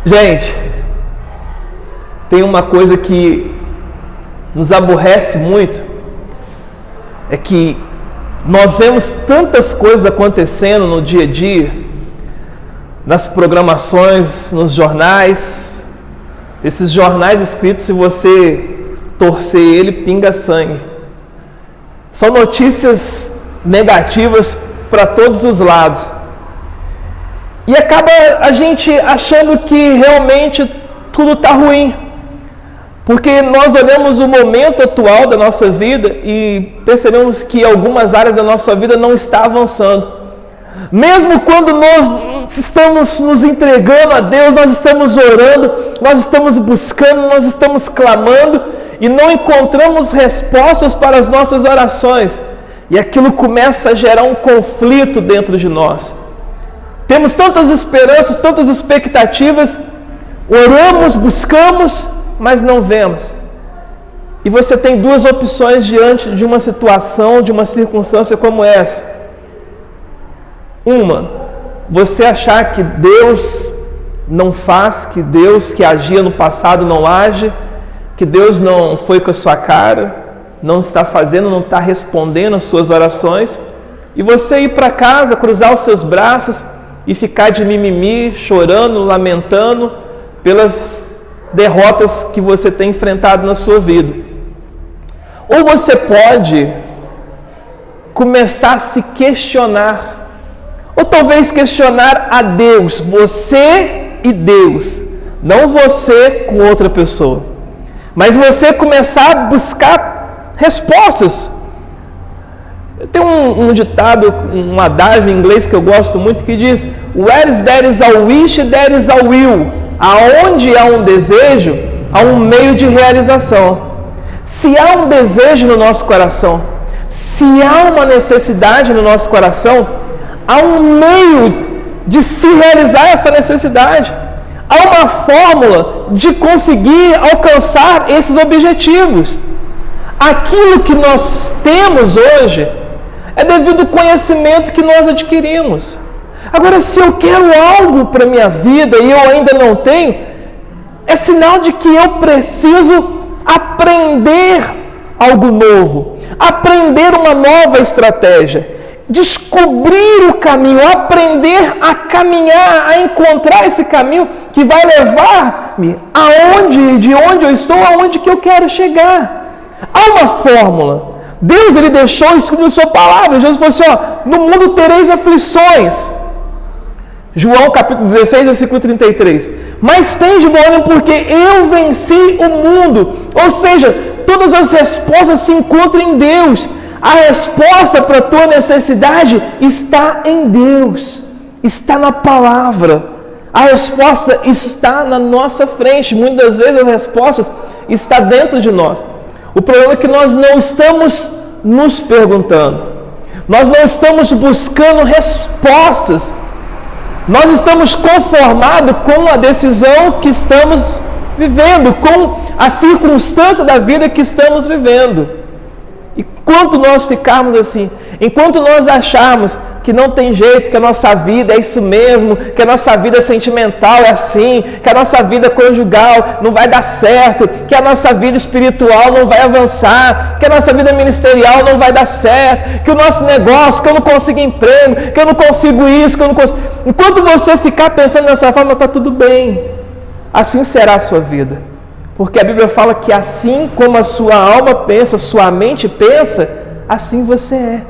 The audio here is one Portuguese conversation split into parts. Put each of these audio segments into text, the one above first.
Gente, tem uma coisa que nos aborrece muito, é que nós vemos tantas coisas acontecendo no dia a dia, nas programações, nos jornais. Esses jornais escritos, se você torcer ele, pinga sangue. São notícias negativas para todos os lados. E acaba a gente achando que realmente tudo está ruim. Porque nós olhamos o momento atual da nossa vida e percebemos que algumas áreas da nossa vida não estão avançando. Mesmo quando nós estamos nos entregando a Deus, nós estamos orando, nós estamos buscando, nós estamos clamando e não encontramos respostas para as nossas orações. E aquilo começa a gerar um conflito dentro de nós. Temos tantas esperanças, tantas expectativas, oramos, buscamos, mas não vemos. E você tem duas opções diante de uma situação, de uma circunstância como essa. Uma, você achar que Deus não faz, que Deus que agia no passado não age, que Deus não foi com a sua cara, não está fazendo, não está respondendo às suas orações, e você ir para casa, cruzar os seus braços e ficar de mimimi, chorando, lamentando pelas derrotas que você tem enfrentado na sua vida. Ou você pode começar a se questionar, ou talvez questionar a Deus, você e Deus, não você com outra pessoa, mas você começar a buscar respostas. Tem um ditado, um adágio em inglês que eu gosto muito que diz: Where there is a wish, there is a will. Aonde há um desejo, há um meio de realização. Se há um desejo no nosso coração, se há uma necessidade no nosso coração, há um meio de se realizar essa necessidade. Há uma fórmula de conseguir alcançar esses objetivos. Aquilo que nós temos hoje é devido ao conhecimento que nós adquirimos. Agora, se eu quero algo para a minha vida e eu ainda não tenho, é sinal de que eu preciso aprender algo novo, aprender uma nova estratégia, descobrir o caminho, aprender a caminhar, a encontrar esse caminho que vai levar-me de onde eu estou, aonde que eu quero chegar. Há uma fórmula. Deus, Ele deixou escrito na sua palavra. Jesus falou assim, no mundo tereis aflições. João capítulo 16, versículo 33. Mas tende bom ânimo, porque eu venci o mundo. Ou seja, todas as respostas se encontram em Deus. A resposta para a tua necessidade está em Deus. Está na palavra. A resposta está na nossa frente. Muitas vezes as respostas estão dentro de nós. O problema é que nós não estamos nos perguntando. Nós não estamos buscando respostas. Nós estamos conformados com a decisão que estamos vivendo, com a circunstância da vida que estamos vivendo. E enquanto nós ficarmos assim, enquanto nós acharmos que não tem jeito, que a nossa vida é isso mesmo, que a nossa vida sentimental é assim, que a nossa vida conjugal não vai dar certo, que a nossa vida espiritual não vai avançar, que a nossa vida ministerial não vai dar certo, que o nosso negócio, que eu não consigo emprego, que eu não consigo isso, que eu não consigo... Enquanto você ficar pensando dessa forma, está tudo bem. Assim será a sua vida. Porque a Bíblia fala que assim como a sua alma pensa, a sua mente pensa, assim você é.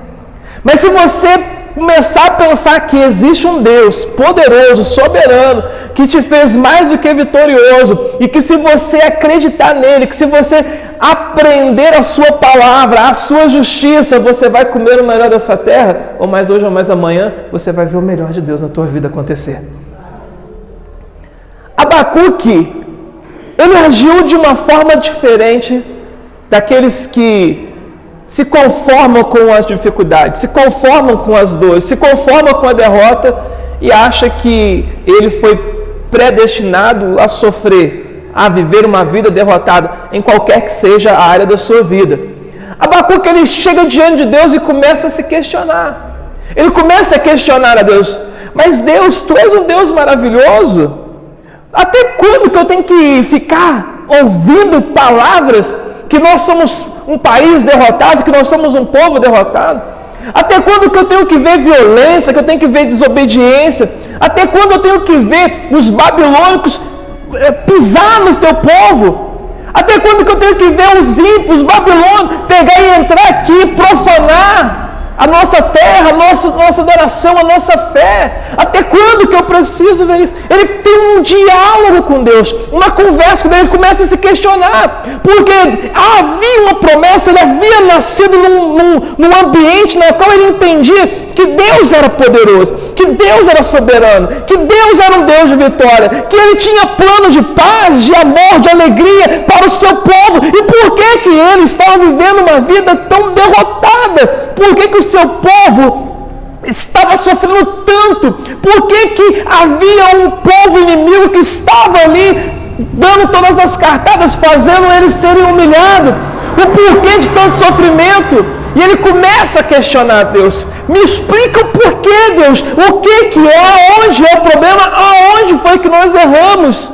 Mas se você começar a pensar que existe um Deus poderoso, soberano, que te fez mais do que vitorioso, e que se você acreditar nele, que se você aprender a sua palavra, a sua justiça, você vai comer o melhor dessa terra, ou mais hoje ou mais amanhã, você vai ver o melhor de Deus na tua vida acontecer. Abacuque, ele agiu de uma forma diferente daqueles que se conformam com as dificuldades, se conformam com as dores, se conformam com a derrota e acha que ele foi predestinado a sofrer, a viver uma vida derrotada em qualquer que seja a área da sua vida. Abacuque, ele chega diante de Deus e começa a se questionar. Ele começa a questionar a Deus. Mas Deus, Tu és um Deus maravilhoso. Até quando que eu tenho que ficar ouvindo palavras que nós somos um país derrotado, que nós somos um povo derrotado? Até quando que eu tenho que ver violência, que eu tenho que ver desobediência? Até quando eu tenho que ver os babilônicos pisar no teu povo? Até quando que eu tenho que ver os ímpios, os babilônicos, pegar e entrar aqui, profanar a nossa terra, a nossa adoração, a nossa fé? Até quando que eu preciso ver isso? Ele tem um diálogo com Deus, uma conversa com Deus, ele começa a se questionar, porque havia uma promessa, ele havia nascido num ambiente no qual ele entendia que Deus era poderoso, que Deus era soberano, que Deus era um Deus de vitória, que ele tinha plano de paz, de amor, de alegria para o seu povo. E por que que ele estava vivendo uma vida tão derrotada? Por que que o seu povo estava sofrendo tanto? Por que que havia um povo inimigo que estava ali dando todas as cartadas, fazendo eles serem humilhados? O porquê de tanto sofrimento? E ele começa a questionar Deus. Me explica o porquê, Deus. O que é? Aonde é o problema? Aonde foi que nós erramos?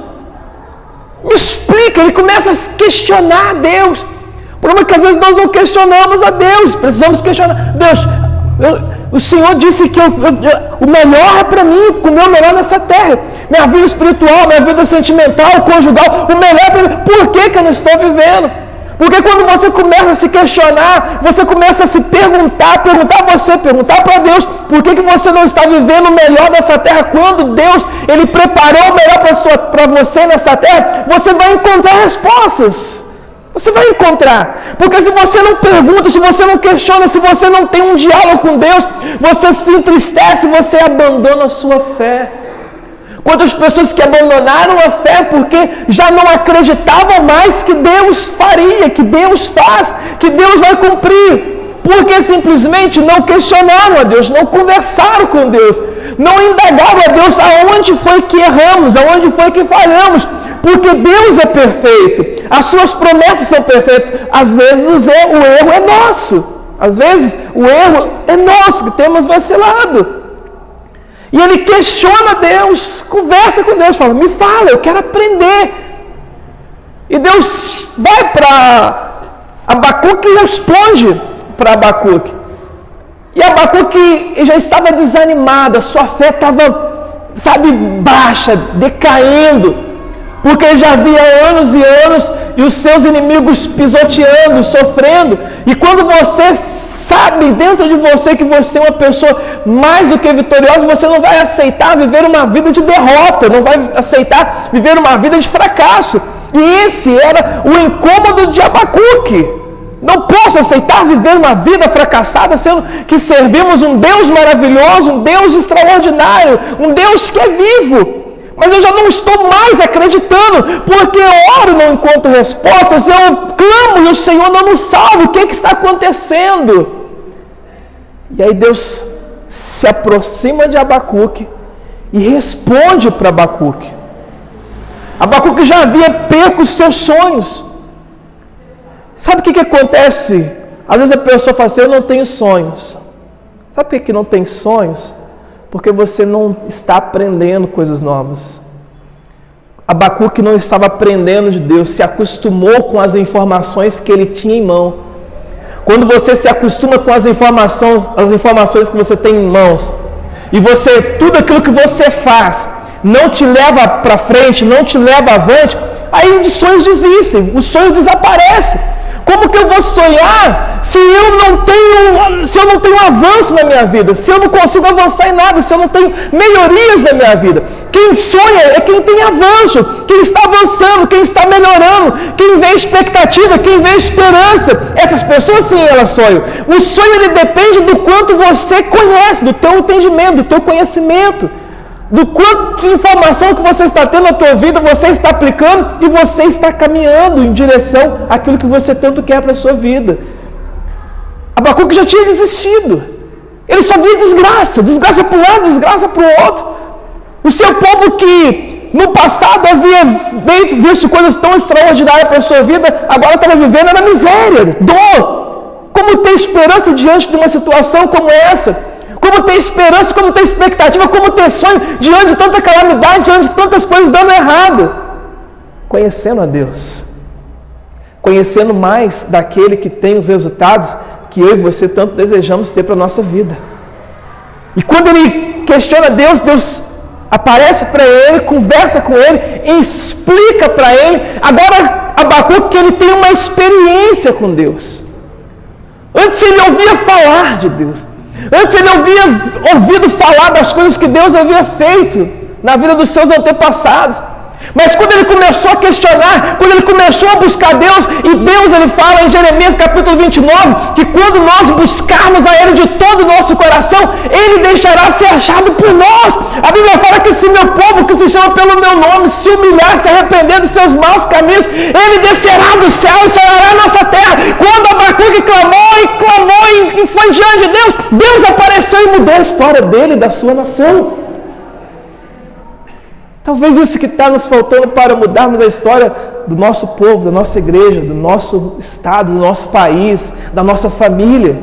Me explica. Ele começa a questionar Deus. O problema é que às vezes nós não questionamos a Deus. Precisamos questionar. Deus, o Senhor disse que o melhor é para mim, o meu melhor nessa terra. Minha vida espiritual, minha vida sentimental, conjugal, o melhor é para mim. Por que que eu não estou vivendo? Porque quando você começa a se questionar, você começa a se perguntar para Deus, por que que você não está vivendo o melhor dessa terra? Quando Deus, Ele preparou o melhor para você nessa terra, você vai encontrar respostas. Você vai encontrar. Porque se você não pergunta, se você não questiona, se você não tem um diálogo com Deus, você se entristece, você abandona a sua fé. Quantas pessoas que abandonaram a fé porque já não acreditavam mais que Deus faria, que Deus faz, que Deus vai cumprir. Porque simplesmente não questionaram a Deus, não conversaram com Deus, não indagaram a Deus aonde foi que erramos, aonde foi que falhamos. Porque Deus é perfeito, as suas promessas são perfeitas. Às vezes o erro é nosso, às vezes o erro é nosso, que temos vacilado. E ele questiona Deus, conversa com Deus, fala, me fala, eu quero aprender. E Deus vai para Abacuque e responde para Abacuque. E Abacuque já estava desanimado, a sua fé estava, baixa, decaindo. Porque ele já havia anos e anos e os seus inimigos pisoteando, sofrendo. E quando você sabe dentro de você que você é uma pessoa mais do que vitoriosa, você não vai aceitar viver uma vida de derrota, não vai aceitar viver uma vida de fracasso. E esse era o incômodo de Abacuque. Não posso aceitar viver uma vida fracassada, sendo que servimos um Deus maravilhoso, um Deus extraordinário, um Deus que é vivo. Mas eu já não estou mais acreditando, porque eu oro e não encontro respostas, eu clamo e o Senhor não nos salva. O que está acontecendo? E aí Deus se aproxima de Abacuque e responde para Abacuque. Abacuque já havia perco os seus sonhos. Sabe o que acontece? Às vezes a pessoa fala assim, eu não tenho sonhos. Sabe por que não tem sonhos? Porque você não está aprendendo coisas novas. Abacuque não estava aprendendo de Deus, se acostumou com as informações que ele tinha em mão. Quando você se acostuma com as informações que você tem em mãos, e tudo aquilo que você faz não te leva para frente, não te leva avante, aí os sonhos desistem, os sonhos desaparecem. Como que eu vou sonhar se eu não tenho avanço na minha vida, se eu não consigo avançar em nada, se eu não tenho melhorias na minha vida? Quem sonha é quem tem avanço, quem está avançando, quem está melhorando, quem vê expectativa, quem vê esperança. Essas pessoas sim, elas sonham. O sonho ele depende do quanto você conhece, do teu entendimento, do teu conhecimento, do quanto de informação que você está tendo na tua vida, você está aplicando e você está caminhando em direção àquilo que você tanto quer para a sua vida. Abacuque já tinha desistido. Ele só via desgraça para um lado, desgraça para o outro. O seu povo que no passado havia visto coisas tão extraordinárias para a sua vida, agora estava vivendo na miséria, dor. Como ter esperança diante de uma situação como essa? Como ter esperança, como ter expectativa, como ter sonho diante de tanta calamidade, diante de tantas coisas dando errado? Conhecendo a Deus. Conhecendo mais daquele que tem os resultados que eu e você tanto desejamos ter para a nossa vida. E quando ele questiona Deus, Deus aparece para ele, conversa com ele, explica para ele. Agora Abacuque que ele tem uma experiência com Deus. Antes ele ouvia falar de Deus. Antes ele havia ouvido falar das coisas que Deus havia feito na vida dos seus antepassados. Mas quando ele começou a questionar, quando ele começou a buscar Deus, e Deus ele fala em Jeremias capítulo 29, que quando nós buscarmos a Ele de todo o nosso coração, Ele deixará ser achado por nós. A Bíblia fala que se meu povo que se chama pelo meu nome se humilhar, se arrepender dos seus maus caminhos, Ele descerá do céu e sarará a nossa terra. Quando Abacuque clamou e foi diante de Deus, Deus apareceu e mudou a história dele e da sua nação. Talvez isso que está nos faltando para mudarmos a história do nosso povo, da nossa igreja, do nosso estado, do nosso país, da nossa família.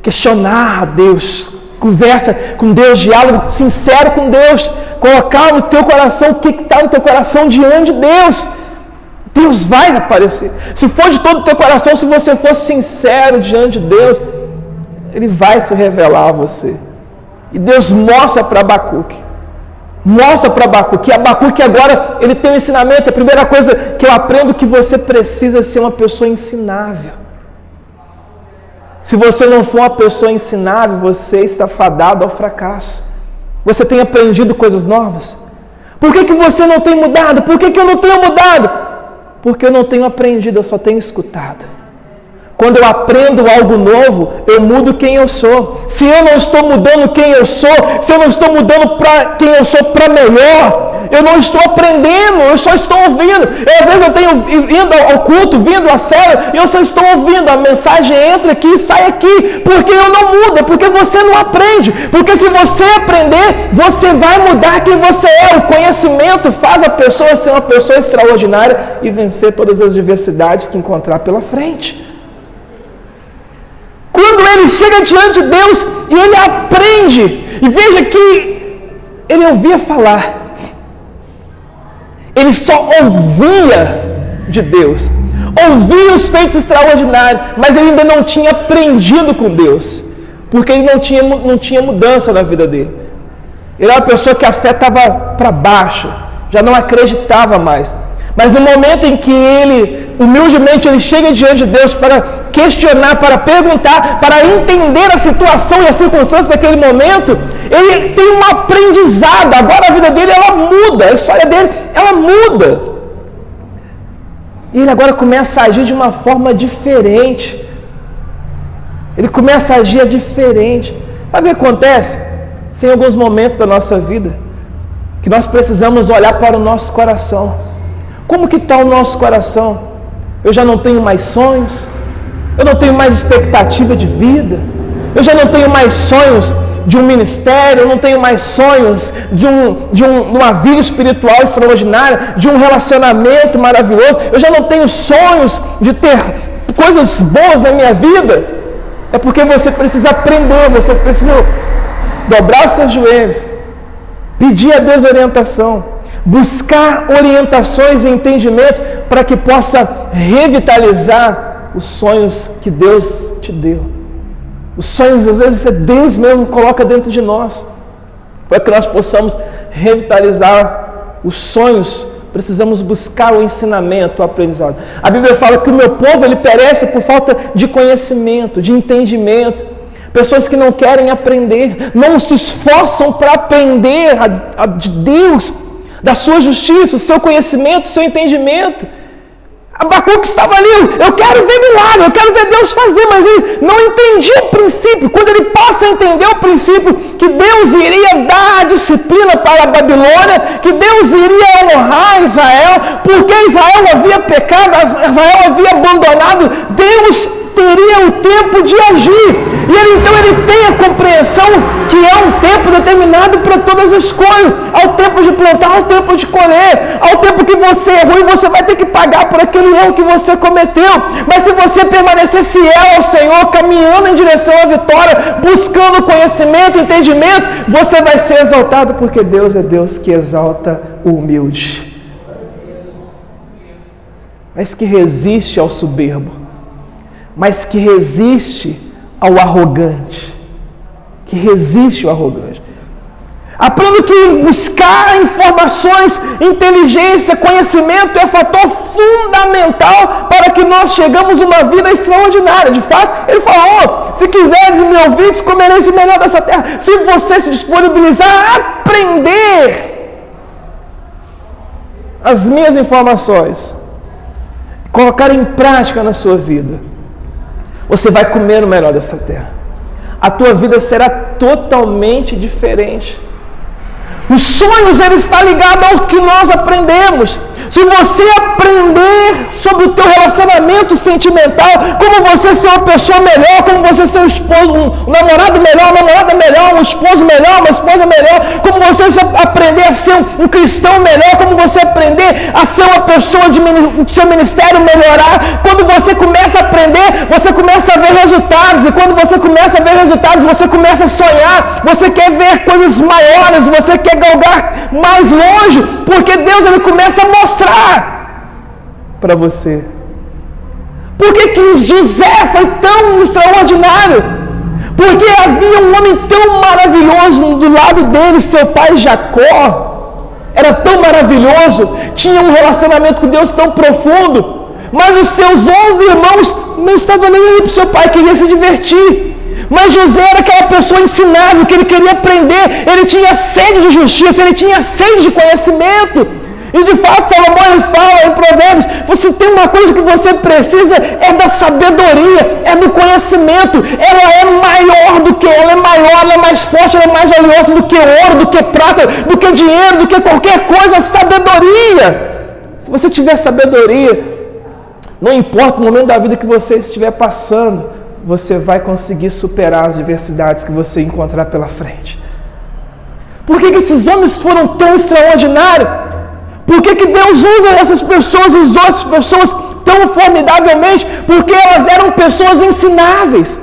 Questionar a Deus, conversa com Deus, diálogo sincero com Deus, colocar no teu coração o que está no teu coração diante de Deus. Deus vai aparecer. Se for de todo o teu coração, se você for sincero diante de Deus, Ele vai se revelar a você. E Deus mostra para Abacuque. Mostra para Abacuque. Abacuque agora, ele tem um ensinamento. A primeira coisa que eu aprendo é que você precisa ser uma pessoa ensinável. Se você não for uma pessoa ensinável, você está fadado ao fracasso. Você tem aprendido coisas novas? Por que você não tem mudado? Por que eu não tenho mudado? Porque eu não tenho aprendido, eu só tenho escutado. Quando eu aprendo algo novo, eu mudo quem eu sou. Se eu não estou mudando quem eu sou, se eu não estou mudando para quem eu sou para melhor, eu não estou aprendendo, eu só estou ouvindo. Às vezes eu tenho indo ao culto, vindo à célula, e eu só estou ouvindo, a mensagem entra aqui e sai aqui, porque eu não mudo, porque você não aprende. Porque se você aprender, você vai mudar quem você é. O conhecimento faz a pessoa ser uma pessoa extraordinária e vencer todas as diversidades que encontrar pela frente. Quando ele chega diante de Deus e ele aprende, e veja que ele ouvia falar, ele só ouvia de Deus, ouvia os feitos extraordinários, mas ele ainda não tinha aprendido com Deus, porque ele não tinha mudança na vida dele. Ele era uma pessoa que a fé estava para baixo, já não acreditava mais. Mas no momento em que ele, humildemente, ele chega diante de Deus para questionar, para perguntar, para entender a situação e a circunstância daquele momento, ele tem um aprendizado. Agora a vida dele, ela muda, a história dele, ela muda. E ele agora começa a agir de uma forma diferente. Ele começa a agir diferente. Sabe o que acontece? Tem alguns momentos da nossa vida que nós precisamos olhar para o nosso coração. Como que está o nosso coração? Eu já não tenho mais sonhos, eu não tenho mais expectativa de vida, eu já não tenho mais sonhos de um ministério, eu não tenho mais sonhos de uma vida espiritual extraordinária, de um relacionamento maravilhoso, eu já não tenho sonhos de ter coisas boas na minha vida. É porque você precisa aprender, você precisa dobrar os seus joelhos, pedir a Deus orientação, buscar orientações e entendimento para que possa revitalizar os sonhos que Deus te deu. Os sonhos, às vezes, Deus mesmo coloca dentro de nós. Para que nós possamos revitalizar os sonhos, precisamos buscar o ensinamento, o aprendizado. A Bíblia fala que o meu povo ele perece por falta de conhecimento, de entendimento. Pessoas que não querem aprender, não se esforçam para aprender de Deus, da sua justiça, o seu conhecimento, o seu entendimento. Abacuque estava ali, eu quero ver milagre, eu quero ver Deus fazer, mas ele não entendia o princípio. Quando ele passa a entender o princípio que Deus iria dar a disciplina para a Babilônia, que Deus iria honrar Israel, porque Israel havia pecado, Israel havia abandonado, Deus teria o tempo de agir. E então ele tem a compreensão que é um tempo determinado para todas as coisas. Há o tempo de plantar, há o tempo de colher, há o tempo que você errou e você vai ter que pagar por aquele erro que você cometeu. Mas se você permanecer fiel ao Senhor, caminhando em direção à vitória, buscando conhecimento, entendimento, você vai ser exaltado, porque Deus é Deus que exalta o humilde, mas que resiste ao soberbo, mas que resiste ao arrogante, que resiste ao arrogante. Aprendo que buscar informações, inteligência, conhecimento é fator fundamental para que nós chegamos a uma vida extraordinária. De fato, ele falou: se quiseres me ouvir, comereis o melhor dessa terra. Se você se disponibilizar a aprender as minhas informações, colocar em prática na sua vida, você vai comer o melhor dessa terra. A tua vida será totalmente diferente. Os sonhos, ele está ligado ao que nós aprendemos. Se você aprender sobre o teu relacionamento sentimental, como você ser uma pessoa melhor, como você ser um esposo, um namorado melhor, uma namorada melhor, um esposo melhor, uma esposa melhor, como você aprender a ser um cristão melhor, como você aprender a ser uma pessoa de seu ministério melhorar, quando você começa a aprender, você começa a ver resultados, e quando você começa a ver resultados, você começa a sonhar, você quer ver coisas maiores, você quer galgar mais longe, porque Deus ele começa a mostrar para você. Por que José foi tão extraordinário? Porque havia um homem tão maravilhoso do lado dele, seu pai Jacó era tão maravilhoso, tinha um relacionamento com Deus tão profundo, mas os seus 11 irmãos não estavam nem aí para o seu pai, queria se divertir. Mas José era aquela pessoa ensinável, que ele queria aprender, ele tinha sede de justiça, ele tinha sede de conhecimento. E de fato, Salomão ele fala em Provérbios: você tem uma coisa que você precisa, é da sabedoria, é do conhecimento. Ela é maior do que, ela é maior, ela é mais forte, ela é mais valiosa do que ouro, do que prata, do que dinheiro, do que qualquer coisa. Sabedoria. Se você tiver sabedoria, não importa o momento da vida que você estiver passando, você vai conseguir superar as adversidades que você encontrar pela frente. Por que esses homens foram tão extraordinários? Por que Deus usa essas pessoas, usou essas pessoas tão formidavelmente? Porque elas eram pessoas ensináveis.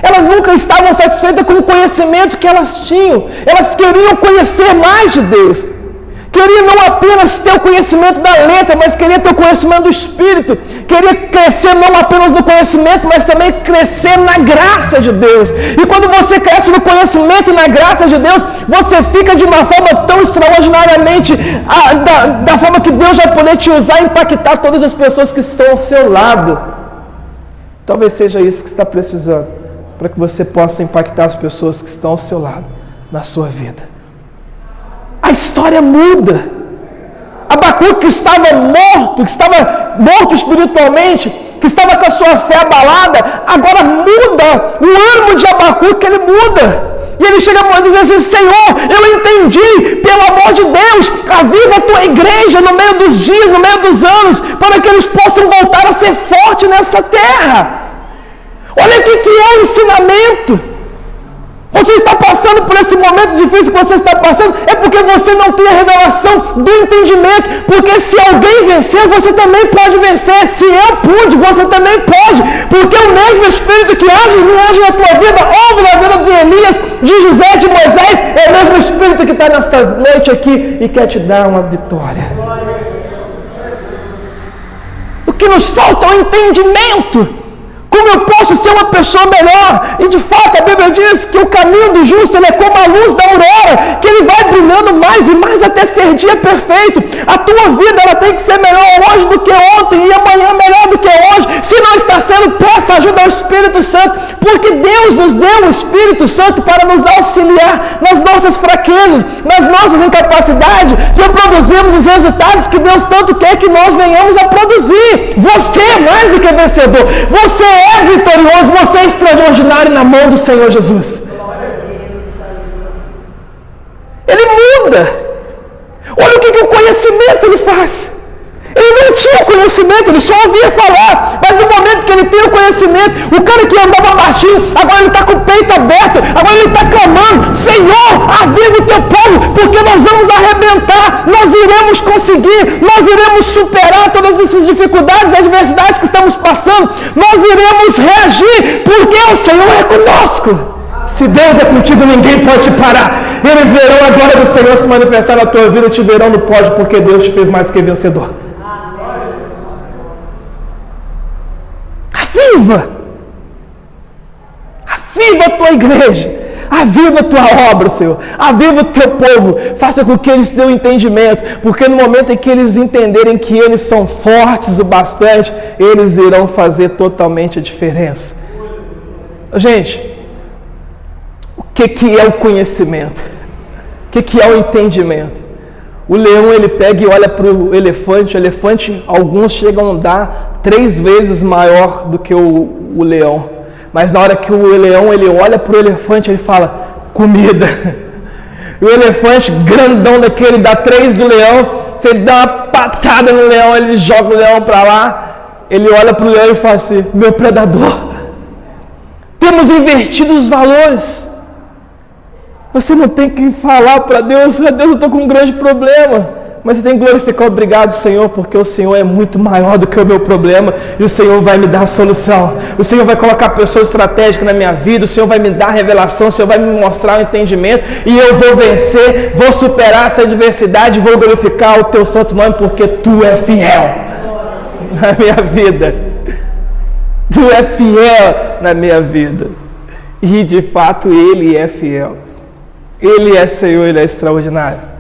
Elas nunca estavam satisfeitas com o conhecimento que elas tinham. Elas queriam conhecer mais de Deus. Queria não apenas ter o conhecimento da letra, mas queria ter o conhecimento do Espírito. Queria crescer não apenas no conhecimento, mas também crescer na graça de Deus. E quando você cresce no conhecimento e na graça de Deus, você fica de uma forma tão extraordinariamente, da forma que Deus vai poder te usar e impactar todas as pessoas que estão ao seu lado. Talvez seja isso que você está precisando, para que você possa impactar as pessoas que estão ao seu lado, na sua vida. A história muda. Abacuque, que estava morto espiritualmente, que estava com a sua fé abalada, agora muda. O ânimo de Abacuque, ele muda. E ele chega a dizer assim: Senhor, eu entendi, pelo amor de Deus, aviva a tua igreja no meio dos dias, no meio dos anos, para que eles possam voltar a ser fortes nessa terra. Olha o que é o ensinamento. Você está passando por esse momento difícil que você está passando, é porque você não tem a revelação do entendimento. Porque se alguém vencer, você também pode vencer. Se eu pude, você também pode. Porque o mesmo Espírito que age na tua vida, houve na vida de Elias, de José, de Moisés, é o mesmo Espírito que está nesta noite aqui e quer te dar uma vitória. O que nos falta é o entendimento. Como eu posso ser uma pessoa melhor? E de fato a Bíblia diz que o caminho do justo ele é como a luz da aurora, que ele vai brilhando mais e mais até ser dia perfeito. A tua vida ela tem que ser melhor hoje do que ontem e amanhã melhor do que hoje. Se não está sendo, peça ajuda ao Espírito Santo, porque Deus nos deu o Espírito Santo para nos auxiliar nas nossas fraquezas, nas nossas incapacidades, de produzirmos os resultados que Deus tanto quer que nós venhamos a produzir. Você é mais do que vencedor. Você é vitorioso, você é extraordinário na mão do Senhor Jesus. Ele muda. Olha o que o conhecimento ele faz. Ele não tinha conhecimento, ele só ouvia falar. Mas no momento que ele tem o conhecimento, o cara que andava baixinho, agora ele está com o peito aberto, agora ele está clamando: Senhor, aviva o teu povo, porque nós vamos arrebentar, nós iremos conseguir, nós iremos superar todas essas dificuldades, adversidades que estamos passando, nós iremos reagir, porque o Senhor é conosco. Se Deus é contigo, ninguém pode te parar. Eles verão a glória do Senhor se manifestar na tua vida e te verão no pódio, porque Deus te fez mais que vencedor. Aviva! Aviva a tua igreja! Aviva a tua obra, Senhor. Aviva o teu povo. Faça com que eles tenham entendimento, porque no momento em que eles entenderem que eles são fortes o bastante, eles irão fazer totalmente a diferença. Gente, o que é o conhecimento? O que é o entendimento? O leão, ele pega e olha para o elefante, alguns chegam a dar 3 vezes maior do que o leão. Mas na hora que o leão, ele olha para o elefante, ele fala: comida. E o elefante, grandão daquele, dá 3 do leão. Se ele dá uma patada no leão, ele joga o leão para lá. Ele olha para o leão e fala assim: meu predador. Temos invertido os valores. Você não tem que falar para Deus: Deus, eu estou com um grande problema. Mas você tem que glorificar: obrigado, Senhor, porque o Senhor é muito maior do que o meu problema e o Senhor vai me dar a solução. O Senhor vai colocar pessoas estratégicas na minha vida, o Senhor vai me dar revelação, o Senhor vai me mostrar o entendimento e eu vou vencer, vou superar essa adversidade, vou glorificar o teu santo nome, porque tu é fiel na minha vida. Tu é fiel na minha vida. E de fato Ele é fiel. Ele é Senhor, Ele é extraordinário.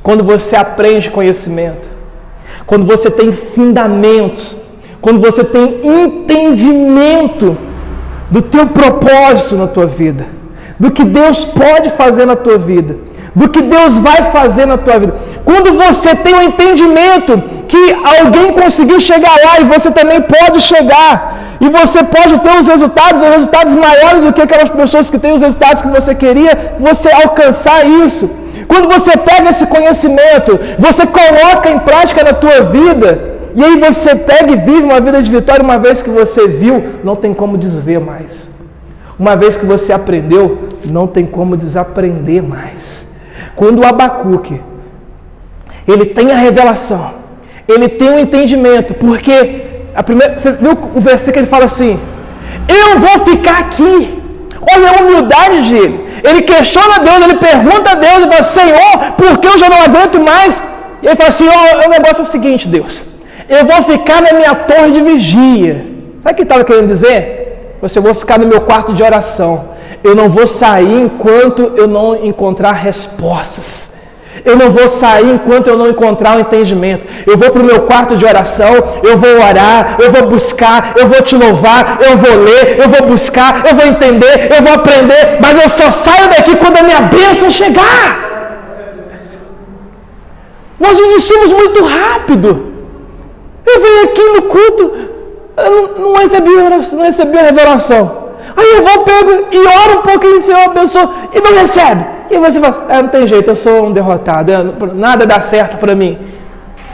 Quando você aprende conhecimento, quando você tem fundamentos, quando você tem entendimento do teu propósito na tua vida, do que Deus pode fazer na tua vida, do que Deus vai fazer na tua vida, quando você tem o entendimento que alguém conseguiu chegar lá e você também pode chegar, e você pode ter os resultados maiores do que aquelas pessoas que têm os resultados que você queria, você alcançar isso. Quando você pega esse conhecimento, você coloca em prática na tua vida, e aí você pega e vive uma vida de vitória. Uma vez que você viu, não tem como desver mais. Uma vez que você aprendeu, não tem como desaprender mais. Quando o Abacuque, ele tem a revelação, ele tem o entendimento, porque você viu o versículo que ele fala assim: eu vou ficar aqui. Olha a humildade dele. Ele questiona Deus, ele pergunta a Deus, ele fala: Senhor, por que eu já não aguento mais? E ele fala assim: o negócio é o seguinte, Deus, eu vou ficar na minha torre de vigia. Sabe o que ele estava querendo dizer? Eu vou ficar no meu quarto de oração. Eu não vou sair enquanto eu não encontrar respostas. Eu não vou sair enquanto eu não encontrar o entendimento. Eu vou para o meu quarto de oração, eu vou orar, eu vou buscar, eu vou te louvar, eu vou ler, eu vou buscar, eu vou entender, eu vou aprender, mas eu só saio daqui quando a minha bênção chegar. Nós desistimos muito rápido. Eu venho aqui no culto, eu não recebi a revelação. Aí eu vou, pego e oro um pouquinho, Senhor, abençoa, e não recebe. E você fala: não tem jeito, eu sou um derrotado, nada dá certo para mim.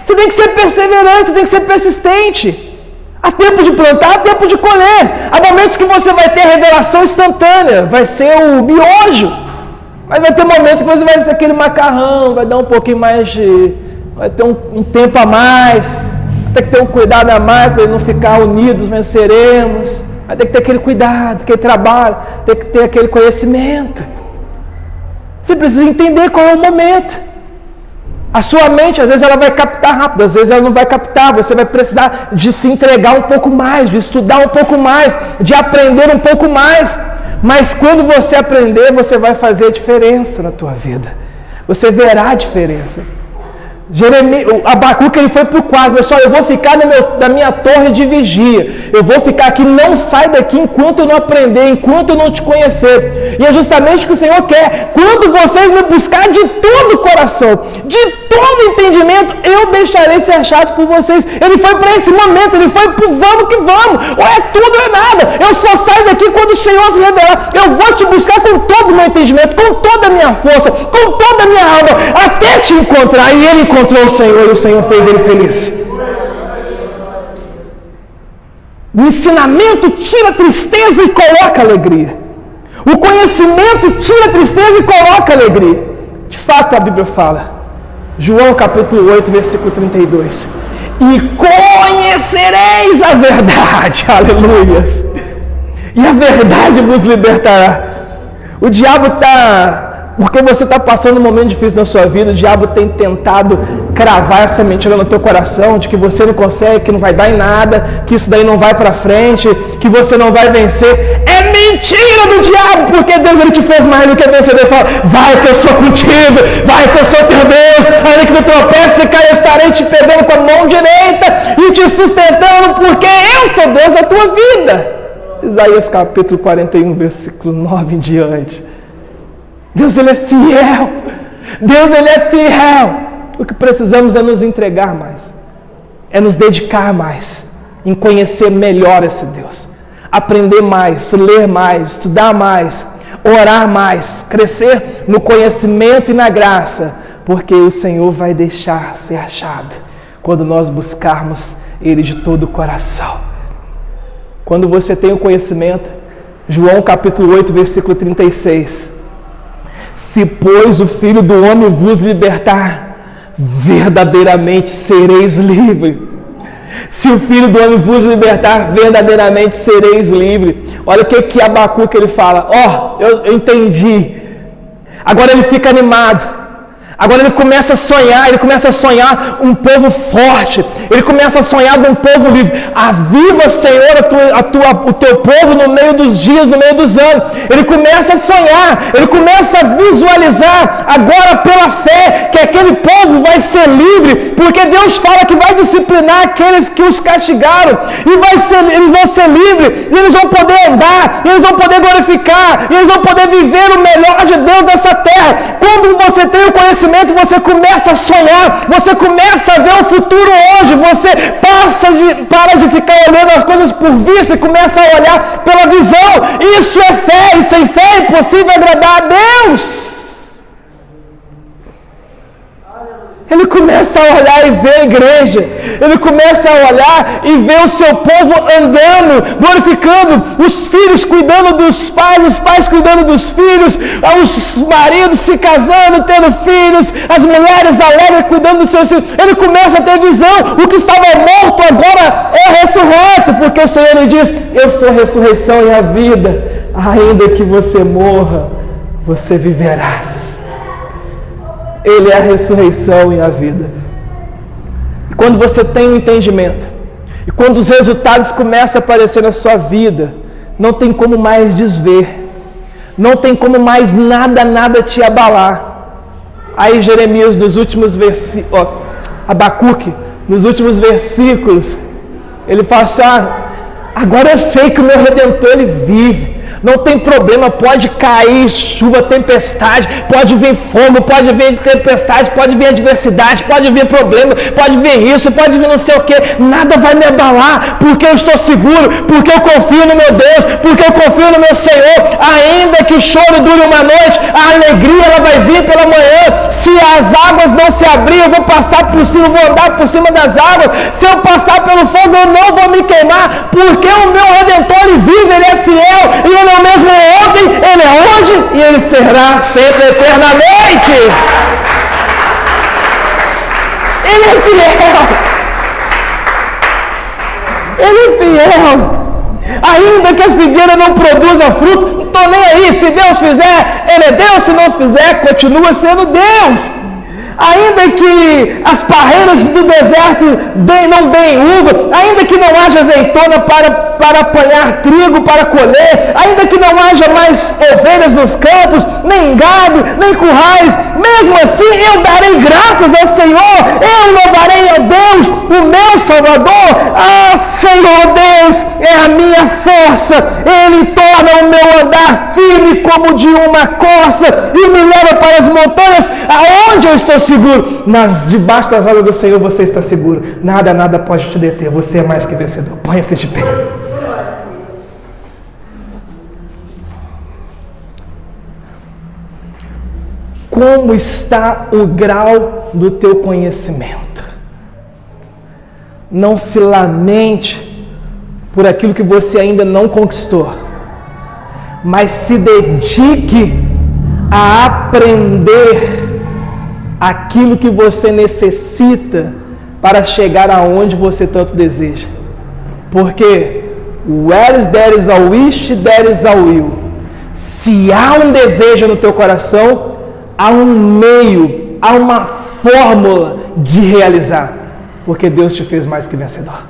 Você tem que ser perseverante, você tem que ser persistente. Há tempo de plantar, há tempo de colher. Há momentos que você vai ter a revelação instantânea, vai ser o miojo. Mas vai ter momentos que você vai ter aquele macarrão, vai dar um pouquinho mais de... vai ter um tempo a mais, tem que ter um cuidado a mais para ele não ficar unidos, venceremos. Vai ter que ter aquele cuidado, aquele trabalho, tem que ter aquele conhecimento. Você precisa entender qual é o momento. A sua mente, às vezes, ela vai captar rápido, às vezes ela não vai captar. Você vai precisar de se entregar um pouco mais, de estudar um pouco mais, de aprender um pouco mais. Mas quando você aprender, você vai fazer a diferença na tua vida. Você verá a diferença. Abacuque, ele foi para o quarto, pessoal: eu vou ficar na minha torre de vigia, eu vou ficar aqui, não sai daqui enquanto eu não aprender, enquanto eu não te conhecer. E é justamente o que o Senhor quer. Quando vocês me buscarem de todo o coração, de todo entendimento, eu deixarei ser achado por vocês. Ele foi para esse momento, ele foi para o vamos que vamos, ou é tudo ou é nada. Eu só saio daqui quando o Senhor se revelar. Eu vou te buscar com todo o meu entendimento, com toda a minha força, com toda a minha alma, até te encontrar, e ele encontrou o Senhor, e o Senhor fez ele feliz. O ensinamento tira a tristeza e coloca alegria. O conhecimento tira a tristeza e coloca alegria. De fato, a Bíblia fala, João capítulo 8, versículo 32, e conhecereis a verdade, aleluia, e a verdade vos libertará. O diabo está, porque você está passando um momento difícil na sua vida, o diabo tem tentado cravar essa mentira no teu coração, de que você não consegue, que não vai dar em nada, que isso daí não vai para frente, que você não vai vencer. É mentira do diabo, porque Deus ele te fez mais do que vencedor. Ele fala, vai que eu sou contigo, vai que eu sou teu Deus, ainda que tu tropece e caia, eu estarei te pegando com a mão direita e te sustentando, porque eu sou Deus da tua vida. Isaías capítulo 41, versículo 9 em diante. Deus ele é fiel, Deus ele é fiel. O que precisamos é nos entregar mais, é nos dedicar mais, em conhecer melhor esse Deus, aprender mais, ler mais, estudar mais, orar mais, crescer no conhecimento e na graça, porque o Senhor vai deixar ser achado quando nós buscarmos Ele de todo o coração. Quando você tem o conhecimento, João capítulo 8, versículo 36, se pois o Filho do Homem vos libertar, verdadeiramente sereis livres. Se o Filho do Homem vos libertar, verdadeiramente sereis livres. Olha o que Abacuque ele fala. Eu entendi. Agora ele fica animado. Agora ele começa a sonhar um povo forte, ele começa a sonhar de um povo livre. Aviva, Senhor, o teu povo no meio dos dias, no meio dos anos. Ele começa a sonhar, ele começa a visualizar, agora pela fé, que aquele povo vai ser livre, porque Deus fala que vai disciplinar aqueles que os castigaram, e eles vão ser livres, e eles vão poder andar, e eles vão poder glorificar, e eles vão poder viver o melhor de Deus nessa terra. Quando você tem o conhecimento, você começa a sonhar, você começa a ver o futuro hoje, você para de ficar olhando as coisas por vista e começa a olhar pela visão. Isso é fé, e sem fé é impossível agradar a Deus. Ele começa a olhar e ver a igreja, ele começa a olhar e ver o seu povo andando, glorificando, os filhos cuidando dos pais, os pais cuidando dos filhos, os maridos se casando, tendo filhos, as mulheres alegres cuidando dos seus filhos. Ele começa a ter visão, o que estava morto agora é ressurreto, porque o Senhor lhe diz, eu sou a ressurreição e a vida, ainda que você morra, você viverás. Ele é a ressurreição e a vida. E quando você tem um entendimento, e quando os resultados começam a aparecer na sua vida, não tem como mais desver, não tem como mais nada te abalar. Aí Jeremias, nos últimos versículos, Abacuque, nos últimos versículos, ele fala assim, agora eu sei que o meu Redentor ele vive. Não tem problema, pode cair chuva, tempestade, pode vir fogo, pode vir tempestade, pode vir adversidade, pode vir problema, pode vir isso, pode vir não sei o que, nada vai me abalar, porque eu estou seguro, porque eu confio no meu Deus, porque eu confio no meu Senhor. Ainda que o choro dure uma noite, a alegria ela vai vir pela manhã. Se as águas não se abrirem, eu vou passar por cima, vou andar por cima das águas. Se eu passar pelo fogo, eu não vou me queimar, porque o meu Redentor ele vive, ele é fiel, e ele é o mesmo ontem, ele é hoje e ele será sempre eternamente. Ele é fiel. Ele é fiel. Ainda que a figueira não produza fruto, não estou nem aí. Se Deus fizer, ele é Deus. Se não fizer, continua sendo Deus. Ainda que as parreiras do deserto não deem uva, ainda que não haja azeitona para apanhar trigo, para colher, ainda que não haja mais ovelhas nos campos, nem gado, nem currais, mesmo assim eu darei graças ao Senhor, eu louvarei a Deus, o meu Salvador. Senhor Deus é a minha força, Ele torna o meu andar firme como de uma corça e me leva para as montanhas, aonde eu estou seguro. Debaixo das asas do Senhor você está seguro. Nada pode te deter. Você é mais que vencedor. Ponha-se de pé. como está o grau do teu conhecimento. Não se lamente por aquilo que você ainda não conquistou, mas se dedique a aprender aquilo que você necessita para chegar aonde você tanto deseja. Porque where there is a wish, there is a will. Se há um desejo no teu coração, há um meio, há uma fórmula de realizar. Porque Deus te fez mais que vencedor.